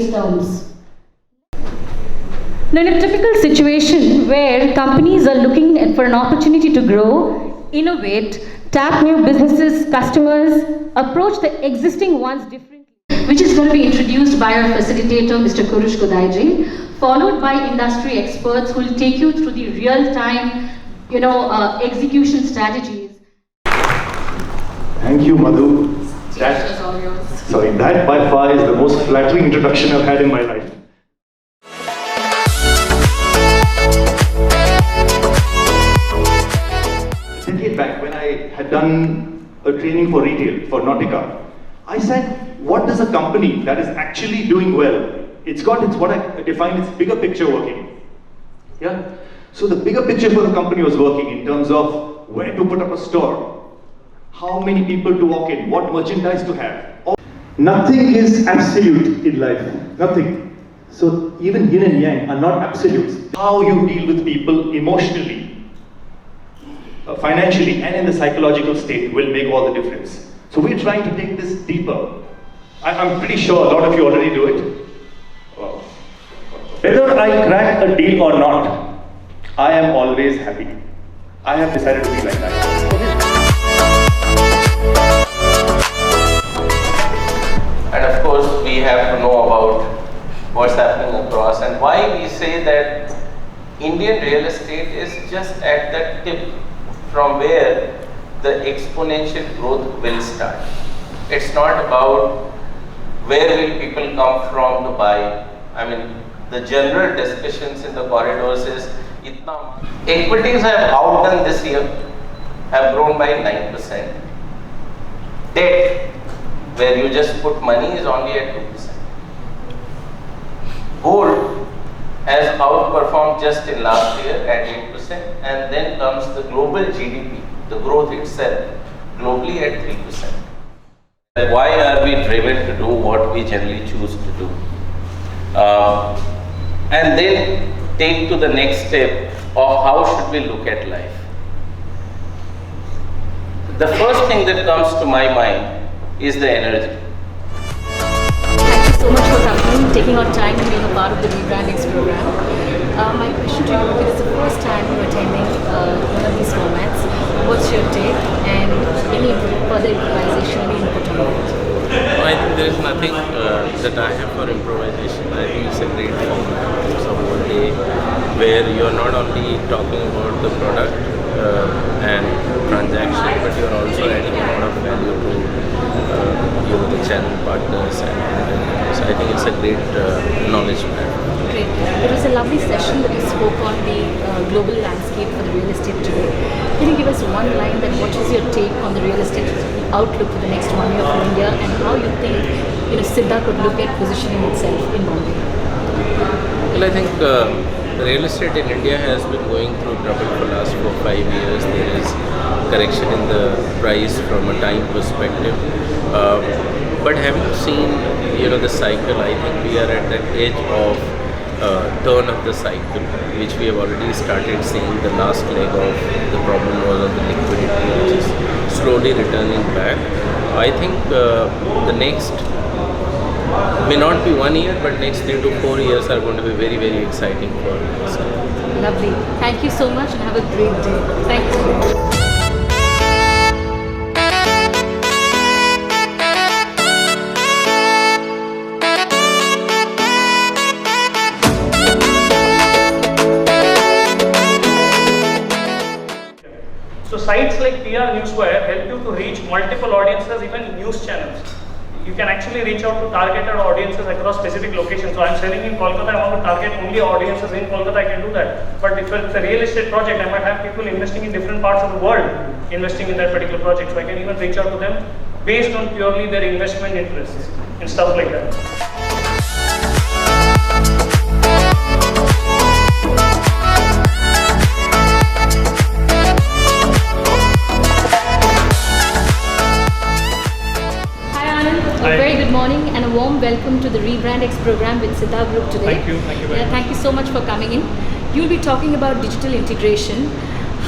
base terms. Now, in a typical situation where companies are looking for an opportunity to grow, innovate, tap new businesses, customers, approach the existing ones differently, which is going to be introduced by our facilitator, Mr. Kurush Kodai, followed by industry experts who will take you through the real-time, execution strategies. Thank you, Madhu. That by far is the most flattering introduction I've had in my life. A decade back, when I had done a training for retail, for Nautica, I said, what does a company that is actually doing well? It's what I define its bigger picture working. Yeah? So the bigger picture for the company was working in terms of where to put up a store, how many people to walk in, what merchandise to have. Nothing is absolute in life, nothing. So even yin and yang are not absolutes. How you deal with people emotionally, financially, and in the psychological state will make all the difference. So we're trying to take this deeper. I'm pretty sure a lot of you already do it. Whether I crack a deal or not, I am always happy. I have decided to be like that. And of course, we have to know about what's happening across and why we say that Indian real estate is just at the tip from where the exponential growth will start. It's not about where will people come from to buy. I mean, the general discussions in the corridors is equities have outdone this year, have grown by 9%. Debt, where you just put money, is only at 2%. Gold has outperformed just in last year at 8%, and then comes the global GDP, the growth itself, globally at 3%. Why are we driven to do what we generally choose to do? And then take to the next step of how should we look at life. The first thing that comes to my mind is the energy. Thank you so much for coming, taking our time and being a part of the Beginnings program. My question to you, it is the first time you're attending one of these formats. What's your take and any further improvisation, any input on that? I think there is nothing that I have for improvisation. I think it's a great format. It's a whole day where you're not only talking about the product and transaction, but you're also adding a lot of value to the channel partners and so I think it's a great knowledge platform. Great. It was a lovely session that you spoke on the global landscape for the real estate today. Can you give us one line that what is your take on the real estate outlook for the next 1 year for India and how you think Siddha could look at positioning itself in Bombay? Well, I think real estate in India has been going through trouble for the last 4-5 years. There is correction in the price from a time perspective. But having seen the cycle, I think we are at that edge of turn of the cycle, which we have already started seeing. The last leg of the problem was on the liquidity, which is slowly returning back. I think the next may not be 1 year, but next 3 to 4 years are going to be very, very exciting for us. Lovely. Thank you so much and have a great day. Thank you. So sites like PR Newswire help you to reach multiple audiences, even news channels. You can actually reach out to targeted audiences across specific locations. So I'm selling in Kolkata, I want to target only audiences in Kolkata, I can do that. But if it's a real estate project, I might have people investing in different parts of the world investing in that particular project. So I can even reach out to them based on purely their investment interests and stuff like that. Good morning and a warm welcome to the Rebrand X program with Siddha Group today. Thank you very much. Thank you so much for coming in. You'll be talking about digital integration,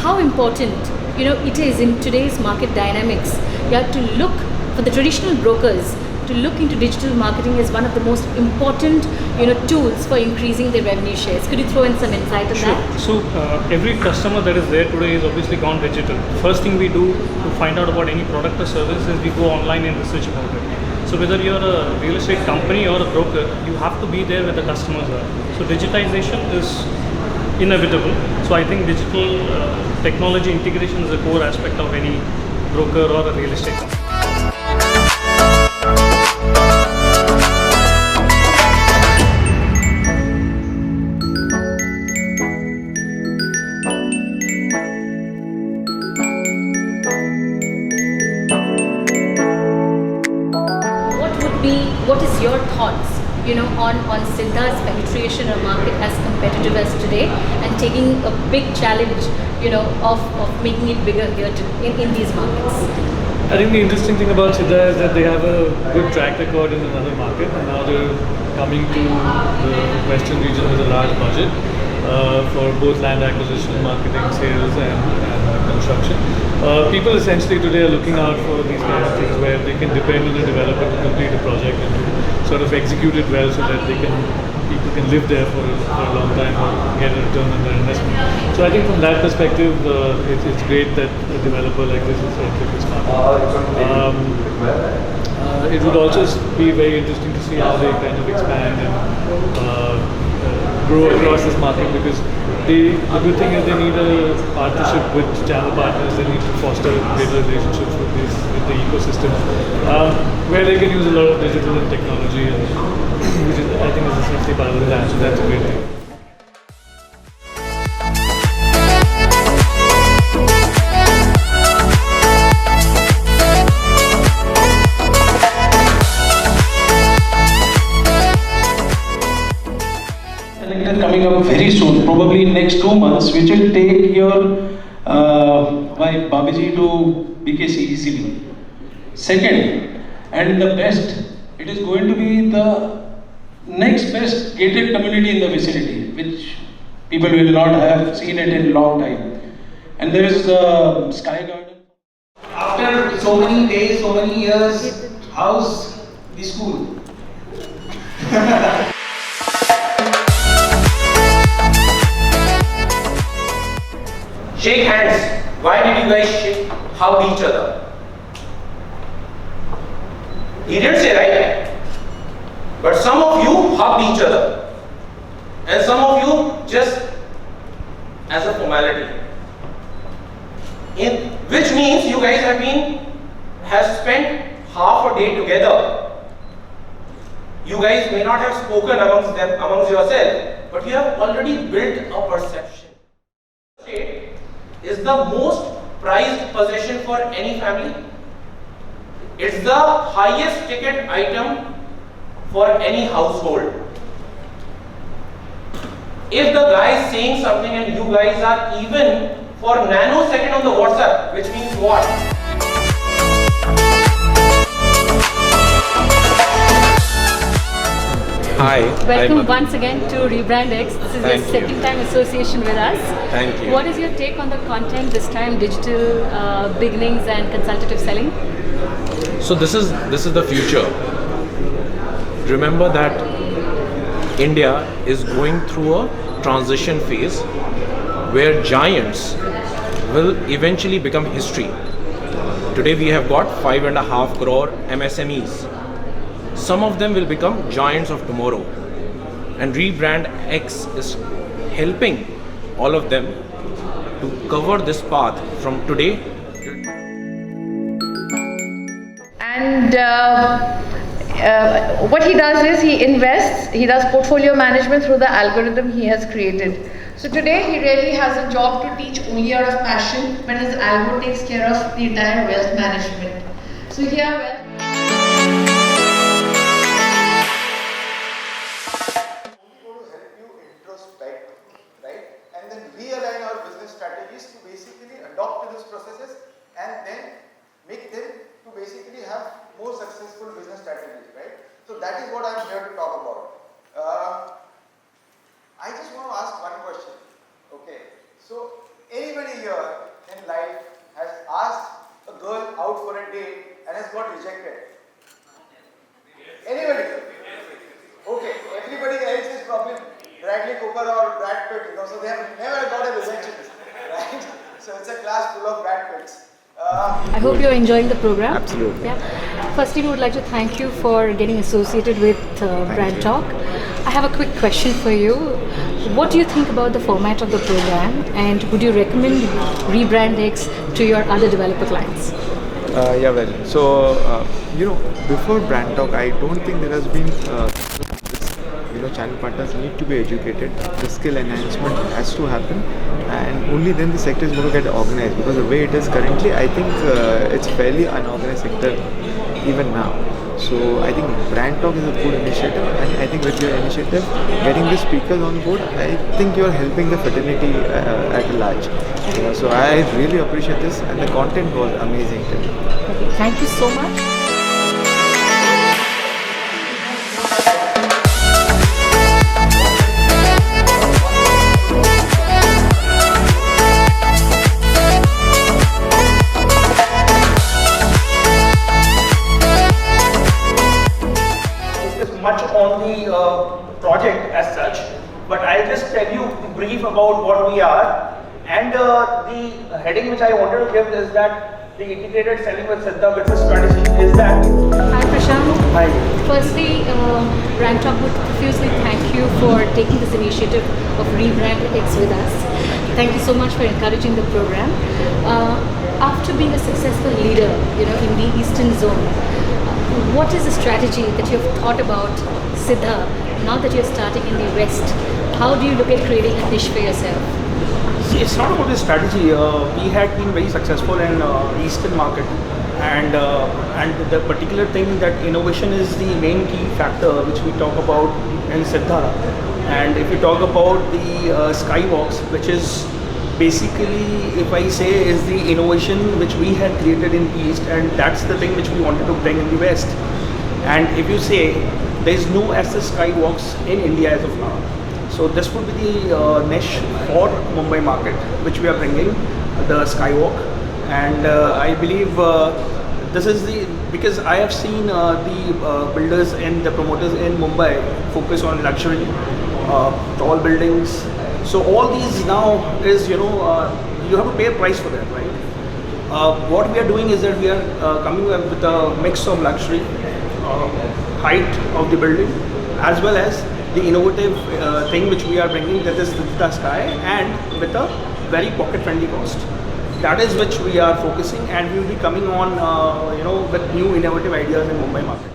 how important it is in today's market dynamics. You have to look for the traditional brokers to look into digital marketing as one of the most important, tools for increasing their revenue shares. Could you throw in some insight on that? So every customer that is there today is obviously gone digital. First thing we do to find out about any product or service is we go online and research about it. So whether you're a real estate company or a broker, you have to be there where the customers are. So digitization is inevitable. So I think digital technology integration is a core aspect of any broker or a real estate company. What is your thoughts, on Siddha's penetration of market as competitive as today, and taking a big challenge, of making it bigger here in these markets? I think the interesting thing about Siddha is that they have a good track record in another market, and now they're coming to the Western region with a large budget for both land acquisition, marketing, sales, and construction. People essentially today are looking out for these kind of things where they can depend on a developer to complete a project and to sort of execute it well, so that people can live there for a long time or get a return on their investment. So I think from that perspective, it's great that a developer like this is entering this market. It would also be very interesting to see how they kind of expand and grow across this market, because the good thing is they need a partnership with channel partners. They need to foster greater relationships with the ecosystem, where they can use a lot of digital and technology, which is, I think, is essentially part of the plan. So that's a great thing. Coming up very soon, probably in next 2 months, which will take your my Babiji to BKC easily. Second, and the best, it is going to be the next best gated community in the vicinity, which people will not have seen it in a long time. And there is Sky Garden. After so many days, so many years, how's the school? Shake hands. Why did you guys hug each other? He didn't say, right? But some of you hugged each other, and some of you just as a formality. Which means you guys have spent half a day together. You guys may not have spoken amongst yourself, but you have already built a perception. Is the most prized possession for any family. It's the highest ticket item for any household. If the guy is saying something and you guys are even for nanosecond on the WhatsApp, which means what? Hi. Welcome once again to Rebrand X. This is your second time association with us. Thank you. What is your take on the content this time, digital beginnings and consultative selling? So this is the future. Remember that India is going through a transition phase where giants will eventually become history. Today we have got 5.5 crore MSMEs. Some of them will become giants of tomorrow, and Rebrand X is helping all of them to cover this path from today. And what he does is he invests, he does portfolio management through the algorithm he has created. So today he really has a job to teach only out of passion, but his algo takes care of the entire wealth management. So here, realign our business strategies to basically adopt to these processes and then make them to basically have more successful business strategies, right? So that is what I am here to talk about. I just want to ask one question. Okay, so anybody here in life has asked a girl out for a date and has got rejected? I hope you're enjoying the program. Absolutely. Yeah. Firstly, we would like to thank you for getting associated with Brand Talk. I have a quick question for you. What do you think about the format of the program, and would you recommend Rebrand X to your other developer clients? Yeah, well, so before Brand Talk, I don't think there has been channel partners need to be educated. The skill enhancement has to happen, and only then the sector is going to get organized, because the way it is currently, I think it's fairly unorganized sector even now. So I think Brand Talk is a good initiative, and I think with your initiative, getting the speakers on board, I think you're helping the fraternity at large. So I really appreciate this, and the content was amazing. Okay, thank you so much. Much on the project as such, but I'll just tell you brief about what we are, and the heading which I wanted to give is that the integrated selling with Siddha business strategy is that. Hi Prashant. Hi. Firstly, Brand Talk would profusely thank you for taking this initiative of Rebrand X with us. Thank you so much for encouraging the program. After being a successful leader, in the Eastern Zone, what is the strategy that you have thought about Siddha now that you're starting in the West? How do you look at creating a niche for yourself? See, it's not about the strategy. We had been very successful in Eastern market, and the particular thing that innovation is the main key factor which we talk about in Siddha. And if you talk about the Skywalks, which is basically, if I say, is the innovation which we had created in East, and that's the thing which we wanted to bring in the West. And if you say, there is no SS Skywalks in India as of now. So this would be the niche for Mumbai market, which we are bringing, the Skywalk. And I believe this is because I have seen the builders and the promoters in Mumbai focus on luxury, tall buildings. So all these now is, you have to pay a price for that, right? What we are doing is that we are coming up with a mix of luxury, height of the building, as well as the innovative thing which we are bringing, that is the sky, and with a very pocket-friendly cost. That is which we are focusing, and we will be coming on, with new innovative ideas in Mumbai market.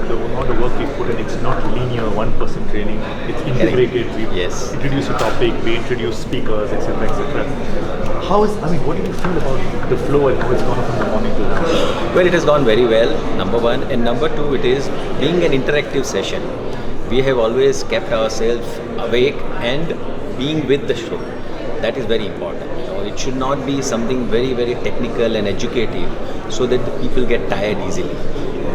The work we put in, it's not linear, one-person training, it's integrated. We introduce a topic, we introduce speakers, etc., etc. What do you feel about the flow and how it's gone from the morning to now? Well, it has gone very well, number one, and number two, it is being an interactive session. We have always kept ourselves awake and being with the show. That is very important. It should not be something very, very technical and educative, so that the people get tired easily.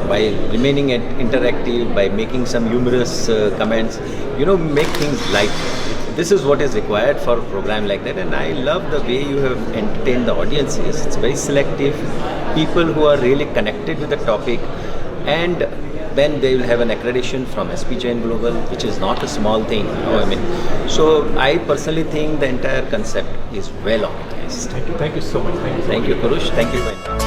By remaining interactive, by making some humorous comments, make things light. This is what is required for a program like that, and I love the way you have entertained the audiences. It's very selective, people who are really connected with the topic, and then they will have an accreditation from SP Jain Global, which is not a small thing. So I personally think the entire concept is well organized. Thank you so much. Thank you, Kurush. Thank you.